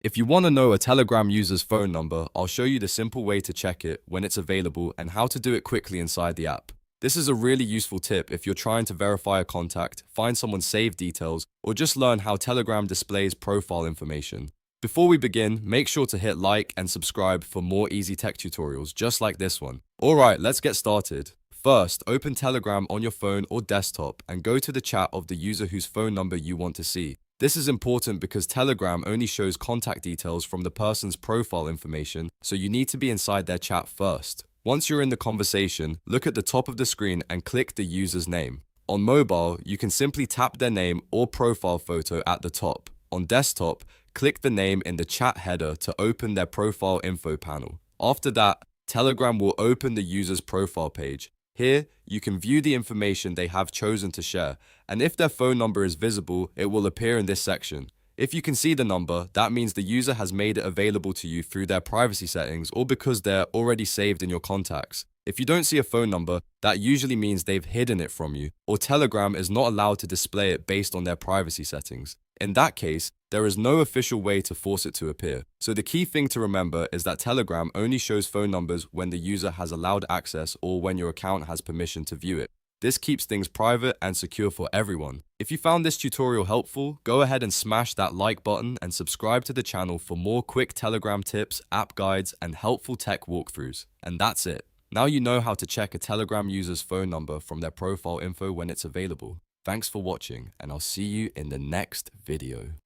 If you want to know a Telegram user's phone number, I'll show you the simple way to check it, when it's available, and how to do it quickly inside the app. This is a really useful tip if you're trying to verify a contact, find someone's saved details, or just learn how Telegram displays profile information. Before we begin, make sure to hit like and subscribe for more easy tech tutorials just like this one. Alright, let's get started. First, open Telegram on your phone or desktop and go to the chat of the user whose phone number you want to see. This is important because Telegram only shows contact details from the person's profile information, so you need to be inside their chat first. Once you're in the conversation, look at the top of the screen and click the user's name. On mobile, you can simply tap their name or profile photo at the top. On desktop, click the name in the chat header to open their profile info panel. After that, Telegram will open the user's profile page. Here, you can view the information they have chosen to share, and if their phone number is visible, it will appear in this section. If you can see the number, that means the user has made it available to you through their privacy settings or because they're already saved in your contacts. If you don't see a phone number, that usually means they've hidden it from you, or Telegram is not allowed to display it based on their privacy settings. In that case, there is no official way to force it to appear. So the key thing to remember is that Telegram only shows phone numbers when the user has allowed access or when your account has permission to view it. This keeps things private and secure for everyone. If you found this tutorial helpful, go ahead and smash that like button and subscribe to the channel for more quick Telegram tips, app guides, and helpful tech walkthroughs. And that's it. Now you know how to check a Telegram user's phone number from their profile info when it's available. Thanks for watching, and I'll see you in the next video.